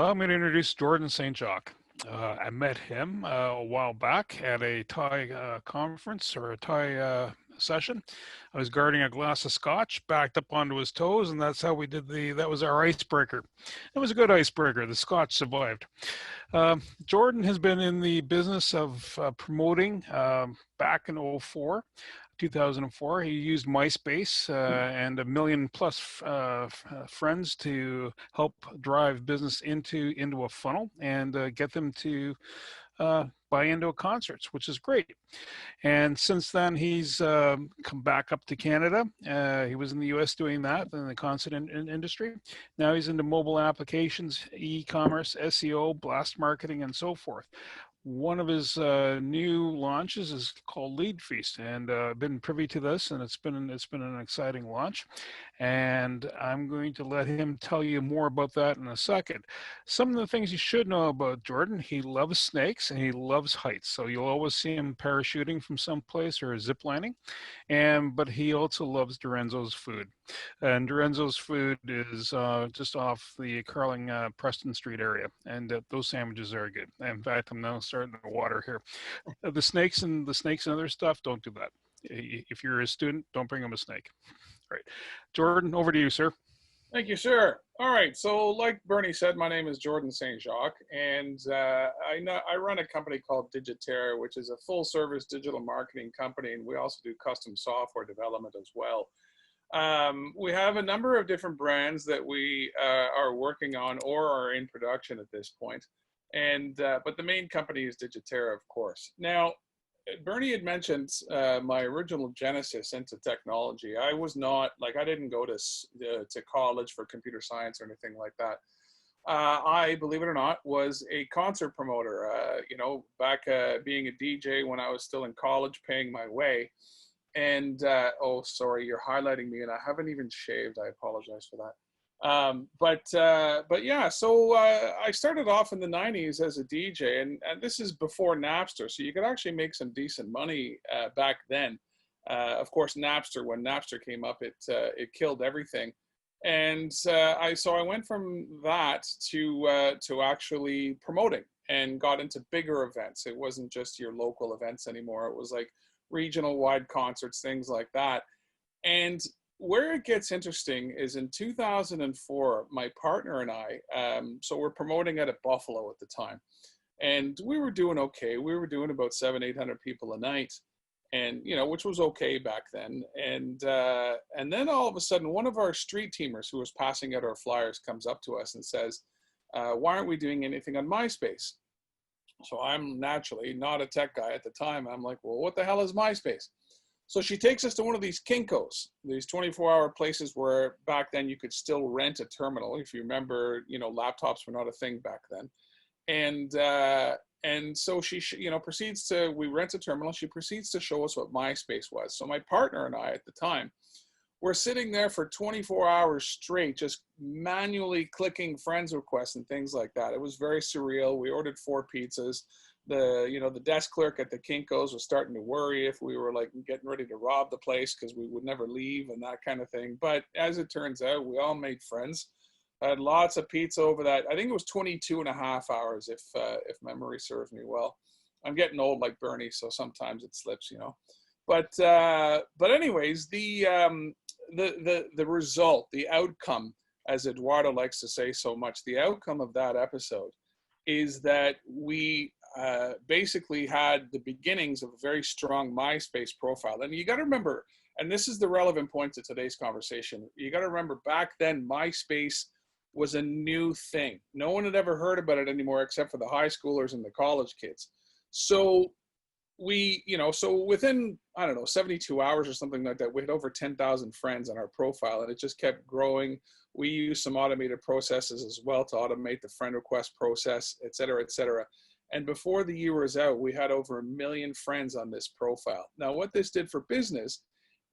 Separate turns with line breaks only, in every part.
Well, I'm going to introduce Jordan St Jacques. I met him a while back at a Thai conference or a Thai session. I was guarding a glass of scotch, backed up onto his toes, and that's how we did that was our icebreaker. It was a good icebreaker. The scotch survived. Jordan has been in the business of promoting back in 2004. He used MySpace and a million plus friends to help drive business into a funnel and get them to buy into concerts, which is great. And since then, he's come back up to Canada. He was in the US doing that in the concert industry. Now he's into mobile applications, e-commerce, SEO, blast marketing, and so forth. One of his new launches is called LeadFeast, and I've been privy to this, and it's been an exciting launch. And I'm going to let him tell you more about that in a second. Some of the things you should know about Jordan: he loves snakes and he loves heights. So you'll always see him parachuting from someplace or zip lining. But he also loves Rienzo's food. And Rienzo's food is just off the Carleton, Preston Street area, and those sandwiches are good. In fact, I'm now starting to water here. The snakes and other stuff, don't do that. If you're a student, don't bring them a snake. All right, Jordan, over to you, sir.
Thank you, sir. All right, so like Bernie said, my name is Jordan St Jacques, and I run a company called Digitera, which is a full-service digital marketing company, and we also do custom software development as well. We have a number of different brands that we are working on or are in production at this point, and but the main company is Digitera, of course. Now, Bernie had mentioned my original genesis into technology. I was not, like, I didn't go to college for computer science or anything like that. I, believe it or not, was a concert promoter, you know, back being a DJ when I was still in college, paying my way. And, oh, sorry, you're highlighting me and I haven't even shaved. I apologize for that. But yeah, so I started off in the 90s as a DJ, and this is before Napster, so you could actually make some decent money back then. Of course, Napster, when Napster came up, it killed everything. And I went from that to actually promoting and got into bigger events. It wasn't just your local events anymore. It was like regional wide concerts, things like that. And where it gets interesting is in 2004, my partner and I, so we're promoting at Buffalo at the time, and we were doing okay. We were doing about 700-800 people a night, and you know, which was okay back then. And then all of a sudden, one of our street teamers who was passing out our flyers comes up to us and says, "Why aren't we doing anything on MySpace?" So I'm naturally not a tech guy at the time. I'm like, "Well, what the hell is MySpace?" So she takes us to one of these Kinkos, these 24-hour places where back then you could still rent a terminal. If you remember, you know, laptops were not a thing back then. And so she, you know, we rent a terminal. She proceeds to show us what MySpace was. So my partner and I at the time were sitting there for 24 hours straight, just manually clicking friends requests and things like that. It was very surreal. We ordered 4 pizzas. The desk clerk at the Kinkos was starting to worry if we were like getting ready to rob the place because we would never leave and that kind of thing. But as it turns out, we all made friends. I had lots of pizza over that. I think it was 22 and a half hours, if memory serves me well. I'm getting old like Bernie, so sometimes it slips, you know. But anyways, the result, the outcome, as Eduardo likes to say so much, the outcome of that episode is that we basically had the beginnings of a very strong MySpace profile. And you got to remember, and this is the relevant point to today's conversation, you got to remember back then MySpace was a new thing. No one had ever heard about it anymore except for the high schoolers and the college kids. So so within, I don't know, 72 hours or something like that, we had over 10,000 friends on our profile, and it just kept growing. We used some automated processes as well to automate the friend request process, et cetera, et cetera. And before the year was out, we had over 1 million friends on this profile. Now, what this did for business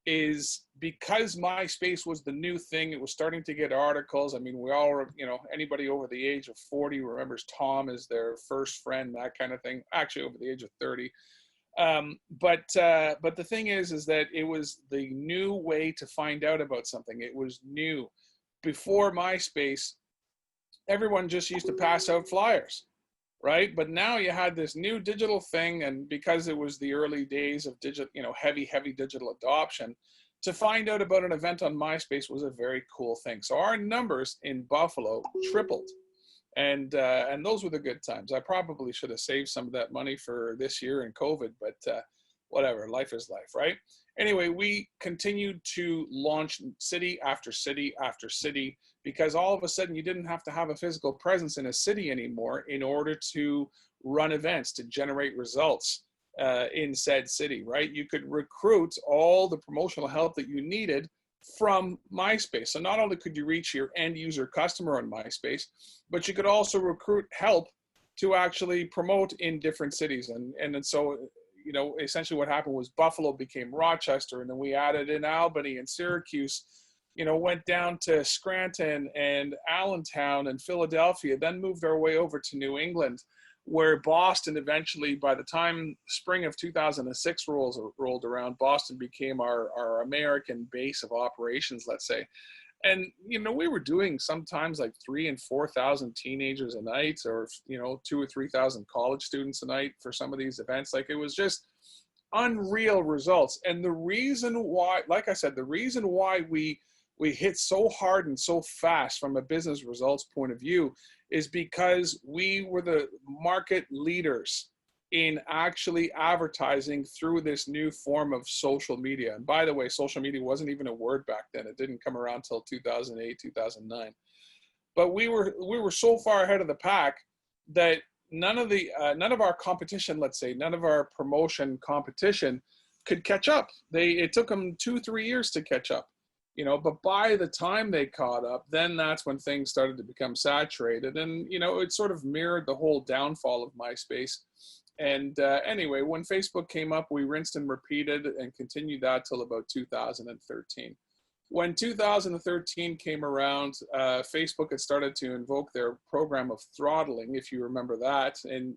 is, because MySpace was the new thing, it was starting to get articles. I mean, we all, you know, anybody over the age of 40 remembers Tom as their first friend, that kind of thing. Actually, over the age of 30. But the thing is that it was the new way to find out about something. It was new. Before MySpace, everyone just used to pass out flyers, right? But now you had this new digital thing, and because it was the early days of digital, heavy digital adoption, to find out about an event on MySpace was a very cool thing. So our numbers in Buffalo tripled, and those were the good times. I probably should have saved some of that money for this year in COVID, but whatever, life is life, right? Anyway, we continued to launch city after city after city, because all of a sudden you didn't have to have a physical presence in a city anymore in order to run events, to generate results in said city, right? You could recruit all the promotional help that you needed from MySpace. So not only could you reach your end user customer on MySpace, but you could also recruit help to actually promote in different cities. And so, essentially what happened was Buffalo became Rochester, and then we added in Albany and Syracuse, went down to Scranton and Allentown and Philadelphia, then moved our way over to New England, where Boston eventually, by the time spring of 2006 rolled around, Boston became our American base of operations, let's say. And, we were doing sometimes like 3,000 and 4,000 teenagers a night, or, 2,000 or 3,000 college students a night for some of these events. Like, it was just unreal results. And the reason why, like I said, the reason why we hit so hard and so fast from a business results point of view is because we were the market leaders in actually advertising through this new form of social media. And by the way, social media wasn't even a word back then. It didn't come around until 2008, 2009. But we were so far ahead of the pack that none of our competition, let's say, none of our promotion competition could catch up. It took them 2-3 years to catch up. But by the time they caught up, then that's when things started to become saturated. And, it sort of mirrored the whole downfall of MySpace. And anyway, when Facebook came up, we rinsed and repeated and continued that till about 2013. When 2013 came around, Facebook had started to invoke their program of throttling, if you remember that. And,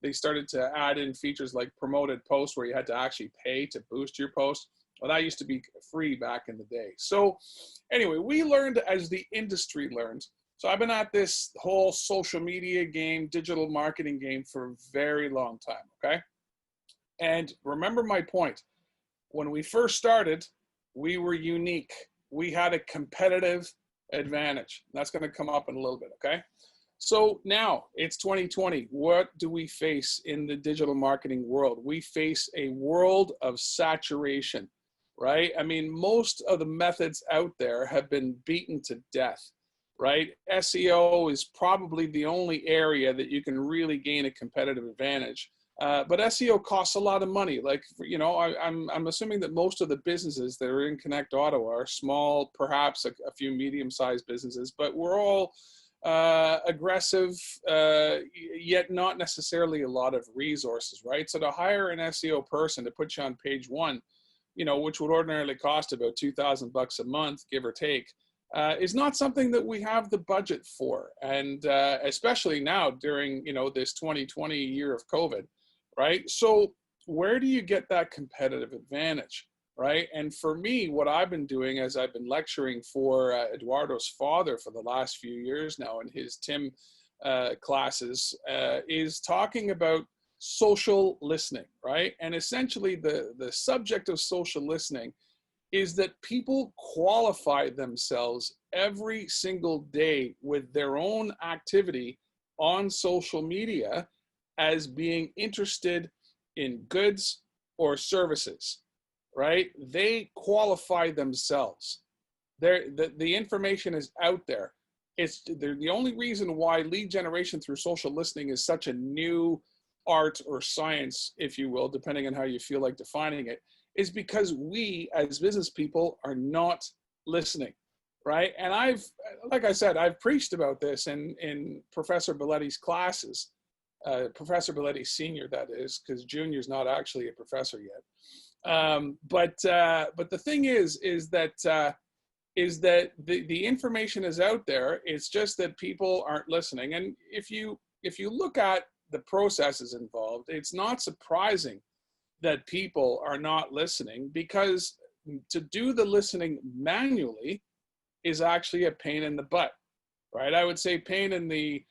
they started to add in features like promoted posts, where you had to actually pay to boost your post. Well, that used to be free back in the day. So anyway, we learned as the industry learned. So I've been at this whole social media game, digital marketing game for a very long time, okay? And remember my point. When we first started, we were unique. We had a competitive advantage. That's going to come up in a little bit, okay? So now it's 2020. What do we face in the digital marketing world? We face a world of saturation, right? I mean, most of the methods out there have been beaten to death, right? SEO is probably the only area that you can really gain a competitive advantage. But SEO costs a lot of money. Like, I'm assuming that most of the businesses that are in Connect Ottawa are small, perhaps a few medium-sized businesses, but we're all aggressive, yet not necessarily a lot of resources, right? So to hire an SEO person to put you on page one, which would ordinarily cost about $2,000 a month, give or take, is not something that we have the budget for. And especially now during, this 2020 year of COVID, right? So where do you get that competitive advantage, right? And for me, what I've been doing as I've been lecturing for Eduardo's father for the last few years now in his TIM classes is talking about social listening, right? And essentially the subject of social listening is that people qualify themselves every single day with their own activity on social media as being interested in goods or services, right? They qualify themselves. The information is out there. They're the only reason why lead generation through social listening is such a new art or science, if you will, depending on how you feel like defining it, is because we as business people are not listening, right? And like I said, I've preached about this in Professor Belletti's classes, Professor Belletti Senior, that is, because Junior's not actually a professor yet. But the thing is that the information is out there. It's just that people aren't listening. And if you look at the processes involved, it's not surprising that people are not listening, because to do the listening manually is actually a pain in the butt, right? I would say pain in the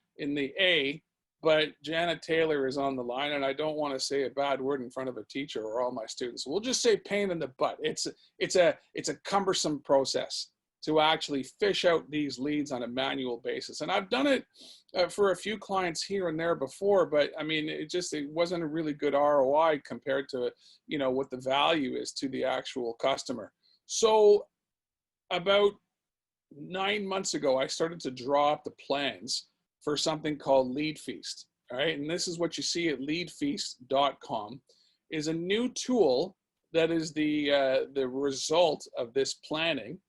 A, but Janet Taylor is on the line, and I don't want to say a bad word in front of a teacher or all my students. We'll just say pain in the butt. It's a cumbersome process to actually fish out these leads on a manual basis. And I've done it for a few clients here and there before, but I mean, it wasn't a really good ROI compared to, you know, what the value is to the actual customer. So about 9 months ago, I started to draw up the plans for something called LeadFeast. All right. And this is what you see at leadfeast.com, is a new tool that is the result of this planning.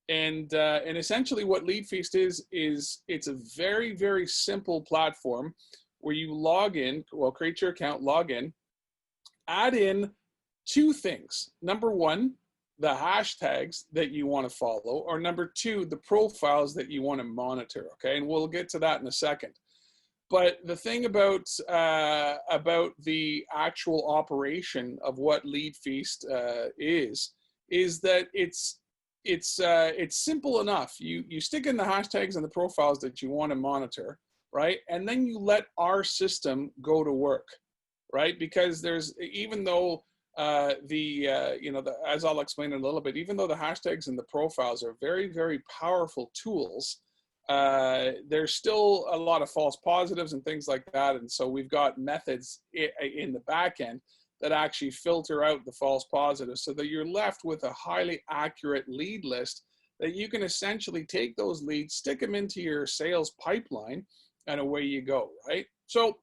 And essentially what LeadFeast is it's a very, very simple platform where you log in, well, create your account, log in, add in two things. Number one, the hashtags that you want to follow, or number two, the profiles that you want to monitor. Okay. And we'll get to that in a second. But the thing about the actual operation of what LeadFeast is that it's simple enough. You stick in the hashtags and the profiles that you want to monitor, right? And then you let our system go to work, right? Because even though as I'll explain in a little bit, even though the hashtags and the profiles are very, very powerful tools, there's still a lot of false positives and things like that. And so we've got methods in the back end that actually filter out the false positives so that you're left with a highly accurate lead list that you can essentially take those leads, stick them into your sales pipeline, and away you go, right? So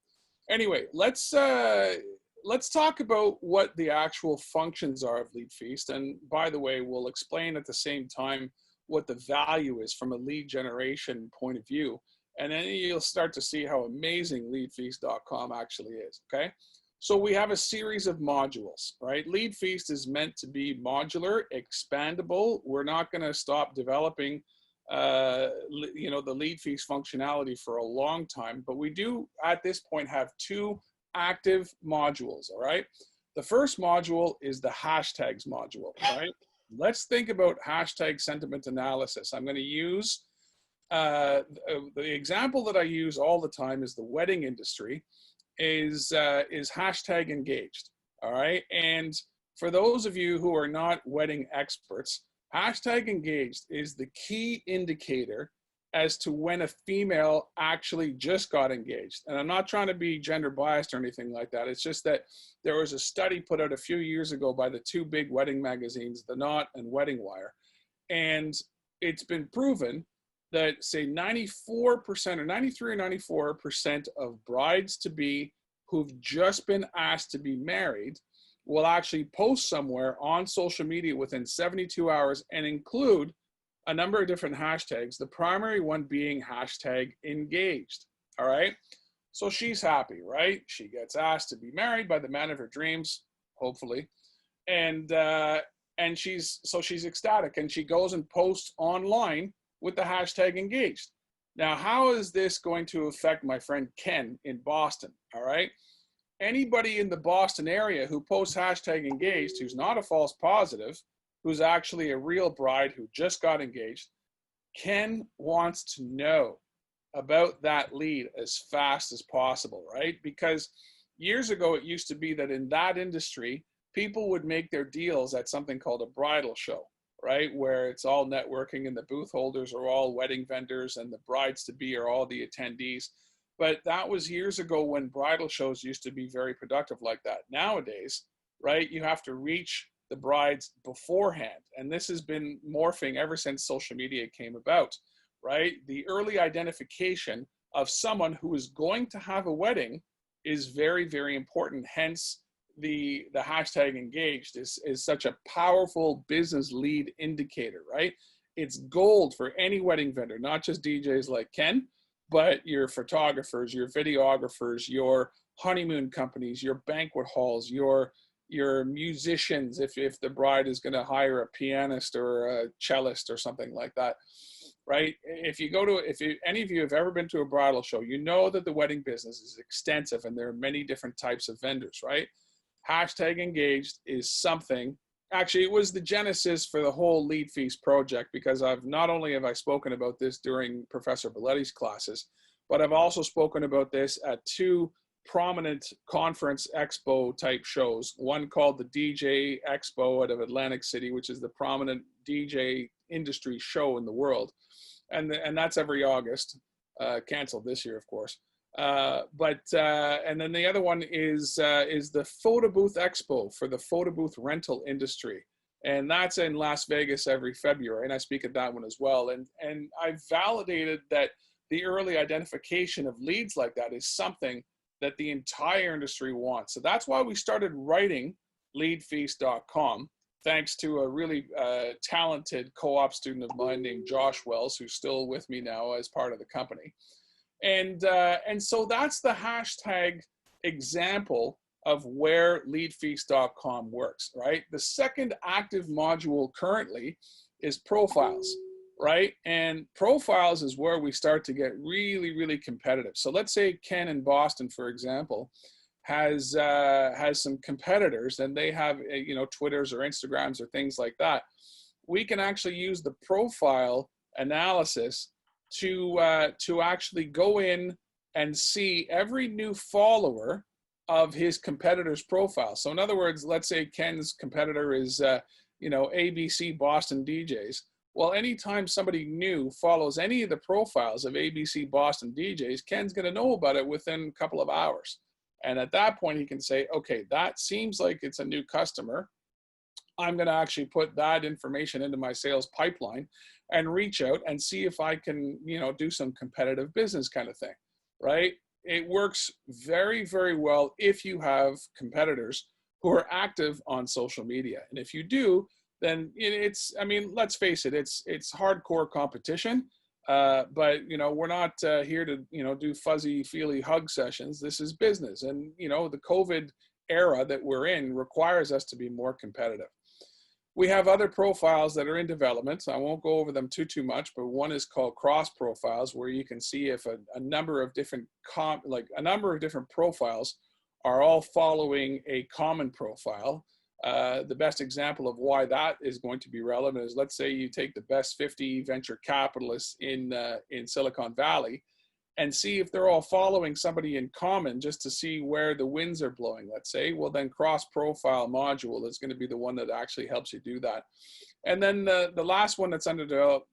anyway, let's talk about what the actual functions are of LeadFeast. And by the way, we'll explain at the same time what the value is from a lead generation point of view. And then you'll start to see how amazing leadfeast.com actually is, okay? So we have a series of modules, right? LeadFeast is meant to be modular, expandable. We're not going to stop developing, the LeadFeast functionality for a long time, but we do at this point have two active modules, all right? The first module is the hashtags module, all right? Let's think about hashtag sentiment analysis. I'm going to use the example that I use all the time is the wedding industry. Is hashtag engaged, all right? And for those of you who are not wedding experts, hashtag engaged is the key indicator as to when a female actually just got engaged. And I'm not trying to be gender biased or anything like that. It's just that there was a study put out a few years ago by the two big wedding magazines, The Knot and Wedding Wire. And it's been proven that say 94% or 93 or 94% of brides to be who've just been asked to be married will actually post somewhere on social media within 72 hours and include a number of different hashtags, the primary one being hashtag engaged, all right? So she's happy, right? She gets asked to be married by the man of her dreams, hopefully. And she's ecstatic, and she goes and posts online with the hashtag engaged. Now, how is this going to affect my friend Ken in Boston, all right? Anybody in the Boston area who posts hashtag engaged, who's not a false positive, who's actually a real bride who just got engaged, Ken wants to know about that lead as fast as possible, right? Because years ago, it used to be that in that industry, people would make their deals at something called a bridal show, right? Where it's all networking and the booth holders are all wedding vendors and the brides to be are all the attendees. But that was years ago when bridal shows used to be very productive like that. Nowadays, right, you have to reach the brides beforehand. And this has been morphing ever since social media came about, right? The early identification of someone who is going to have a wedding is very, very important. Hence, the hashtag engaged is such a powerful business lead indicator, right? It's gold for any wedding vendor, not just DJs like Ken, but your photographers, your videographers, your honeymoon companies, your banquet halls, your musicians, if the bride is going to hire a pianist or a cellist or something like that, right? If any of you have ever been to a bridal show, you know that the wedding business is extensive and there are many different types of vendors, right? Hashtag engaged is something Actually, it was the genesis for the whole LeadFeast project, because I've not only have I spoken about this during Professor Belletti's classes, but I've also spoken about this at two prominent conference expo type shows. One called the DJ Expo out of Atlantic City, which is the prominent DJ industry show in the world, and that's every August. Canceled this year, of course. And then the other one is the Photo Booth Expo for the photo booth rental industry, and that's in Las Vegas every February, and I speak at that one as well. And I've validated that the early identification of leads like that is something that the entire industry wants. So that's why we started writing LeadFeast.com, thanks to a really talented co-op student of mine named Josh Wells, who's still with me now as part of the company. And so that's the hashtag example of where LeadFeast.com works, right? The second active module currently is profiles, right? And profiles is where we start to get really, really competitive. So let's say Ken in Boston, for example, has some competitors, and they have Twitters or Instagrams or things like that. We can actually use the profile analysis to actually go in and see every new follower of his competitor's profile. So in other words, let's say Ken's competitor is ABC Boston DJs. Well, anytime somebody new follows any of the profiles of ABC Boston DJs, Ken's going to know about it within a couple of hours. And at that point, he can say, okay, that seems like it's a new customer. I'm going to actually put that information into my sales pipeline and reach out and see if I can, do some competitive business kind of thing, right? It works very, very well if you have competitors who are active on social media. And if you do, then let's face it, it's hardcore competition. But we're not here to do fuzzy feely hug sessions. This is business, and the COVID era that we're in requires us to be more competitive. We have other profiles that are in development. I won't go over them too much, but one is called cross profiles, where you can see if a number of different profiles are all following a common profile. The best example of why that is going to be relevant is, let's say you take the best 50 venture capitalists in Silicon Valley and see if they're all following somebody in common, just to see where the winds are blowing, let's say. Well, then cross-profile module is going to be the one that actually helps you do that. And then the last one that's under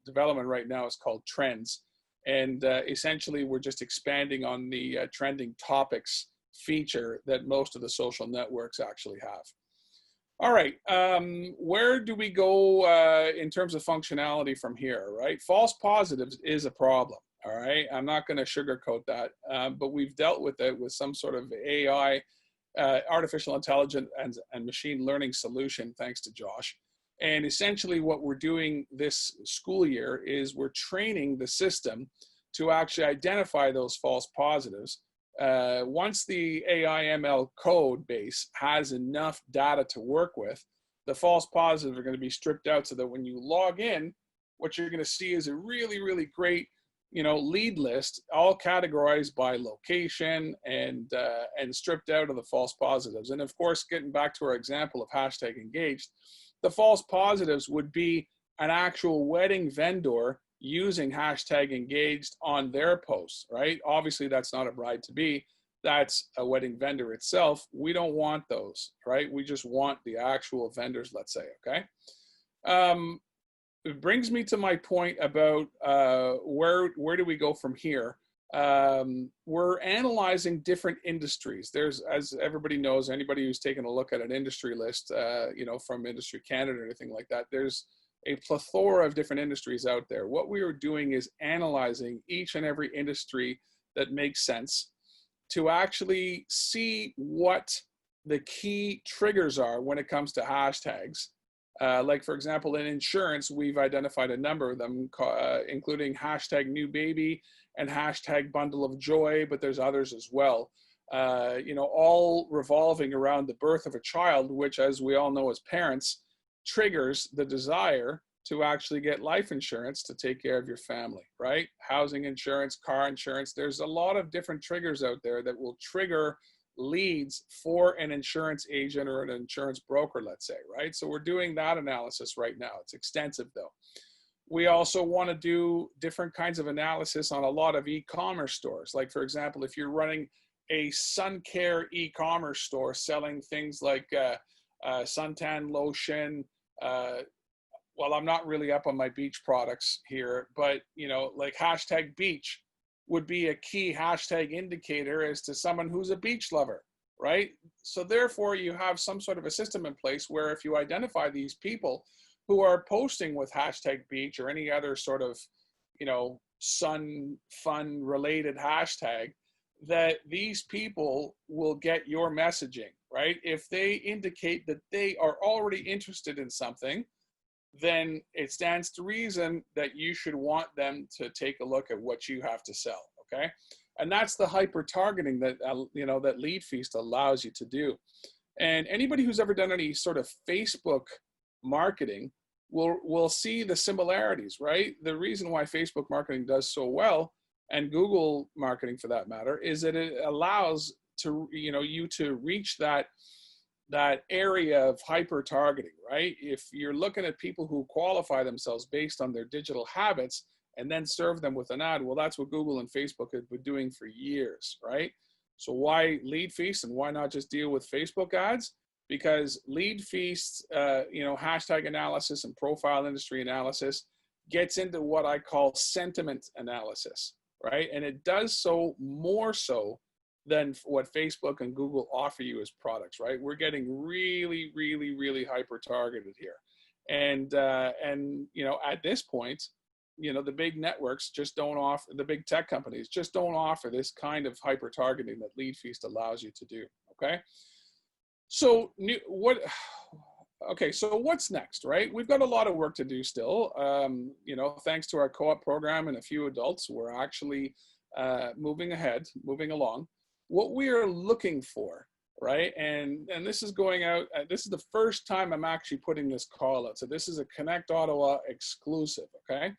development right now is called trends. And essentially, we're just expanding on the trending topics feature that most of the social networks actually have. All right, where do we go in terms of functionality from here, right? False positives is a problem, all right? I'm not gonna sugarcoat that, but we've dealt with it with some sort of AI, artificial intelligence and machine learning solution, thanks to Josh. And essentially what we're doing this school year is we're training the system to actually identify those false positives. Once the AI ML code base has enough data to work with, the false positives are going to be stripped out, so that when you log in, what you're going to see is a really, really great, lead list, all categorized by location and stripped out of the false positives. And of course, getting back to our example of hashtag engaged, the false positives would be an actual wedding vendor using hashtag engaged on their posts, right? Obviously, that's not a bride to be. That's a wedding vendor itself. We don't want those, right? We just want the actual vendors, let's say, okay? It brings me to my point about where do we go from here? We're analyzing different industries. There's, as everybody knows, anybody who's taken a look at an industry list, from Industry Canada or anything like that, there's a plethora of different industries out there. What we are doing is analyzing each and every industry that makes sense to actually see what the key triggers are when it comes to hashtags. Like, for example, in insurance, we've identified a number of them, including hashtag new baby and hashtag bundle of joy, but there's others as well. All revolving around the birth of a child, which, as we all know as parents, triggers the desire to actually get life insurance to take care of your family, right? Housing insurance, car insurance. There's a lot of different triggers out there that will trigger leads for an insurance agent or an insurance broker, let's say, right? So we're doing that analysis right now. It's extensive though. We also want to do different kinds of analysis on a lot of e-commerce stores. Like for example, if you're running a sun care e-commerce store selling things like suntan lotion, well, I'm not really up on my Beech products here, but like hashtag Beech would be a key hashtag indicator as to someone who's a beach lover, right? So therefore you have some sort of a system in place where if you identify these people who are posting with hashtag Beech or any other sort of, sun fun related hashtag, that these people will get your messaging, right? If they indicate that they are already interested in something, then it stands to reason that you should want them to take a look at what you have to sell, okay? And that's the hyper targeting that that LeadFeast allows you to do. And anybody who's ever done any sort of Facebook marketing will see the similarities, right? The reason why Facebook marketing does so well, and Google marketing for that matter, is that it allows you to reach that area of hyper targeting, right? If you're looking at people who qualify themselves based on their digital habits and then serve them with an ad, well, that's what Google and Facebook have been doing for years, right? So why LeadFeast and why not just deal with Facebook ads? Because LeadFeast, hashtag analysis and profile industry analysis gets into what I call sentiment analysis, right? And it does so more so than what Facebook and Google offer you as products, right? We're getting really, really, really hyper targeted here. And at this point, the big networks just don't offer, the big tech companies just don't offer this kind of hyper targeting that LeadFeast allows you to do, okay? So so what's next, right? We've got a lot of work to do still. Thanks to our co-op program and a few adults, we're actually moving along. What we are looking for, right? And this is going out, this is the first time I'm actually putting this call out. So this is a Connect Ottawa exclusive, okay?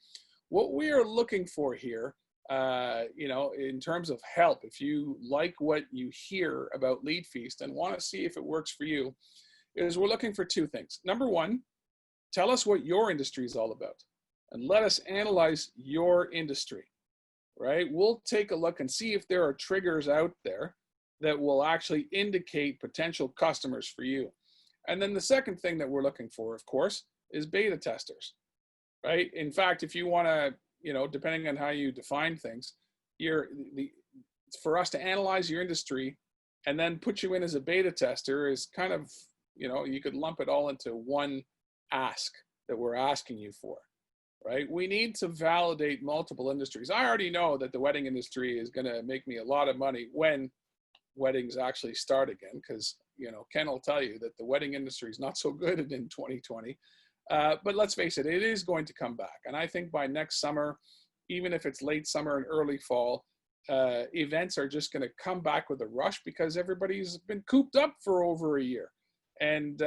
What we are looking for here, in terms of help, if you like what you hear about LeadFeast and want to see if it works for you, is we're looking for two things. Number one, tell us what your industry is all about and let us analyze your industry, right? We'll take a look and see if there are triggers out there that will actually indicate potential customers for you. And then the second thing that we're looking for, of course, is beta testers, right? In fact, if you want to, depending on how you define things, for us to analyze your industry and then put you in as a beta tester is kind of, you could lump it all into one ask that we're asking you for, right? We need to validate multiple industries. I already know that the wedding industry is going to make me a lot of money when weddings actually start again, because, Ken will tell you that the wedding industry is not so good in 2020. But let's face it, it is going to come back. And I think by next summer, even if it's late summer and early fall, events are just going to come back with a rush because everybody's been cooped up for over a year. And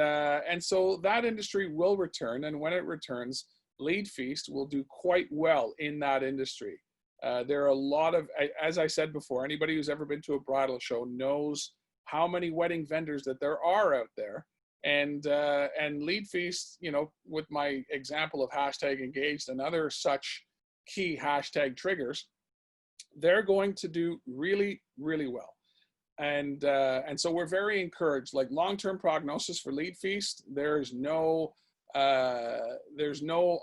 so that industry will return. And when it returns, LeadFeast will do quite well in that industry. There are a lot of, as I said before, anybody who's ever been to a bridal show knows how many wedding vendors that there are out there. And LeadFeast, with my example of hashtag engaged and other such key hashtag triggers, they're going to do really, really well. And so we're very encouraged. Like long-term prognosis for LeadFeast, there's no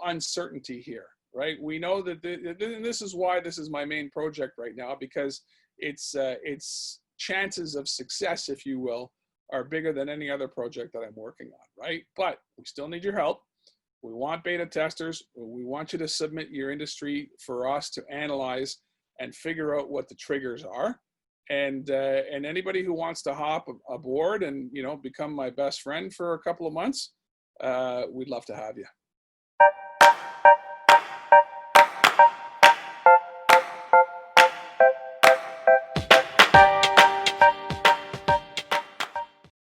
uncertainty here, right? We know that and this is why this is my main project right now, because its chances of success, if you will, are bigger than any other project that I'm working on, right? But we still need your help. We want beta testers. We want you to submit your industry for us to analyze and figure out what the triggers are. And anybody who wants to hop aboard and become my best friend for a couple of months, we'd love to have you.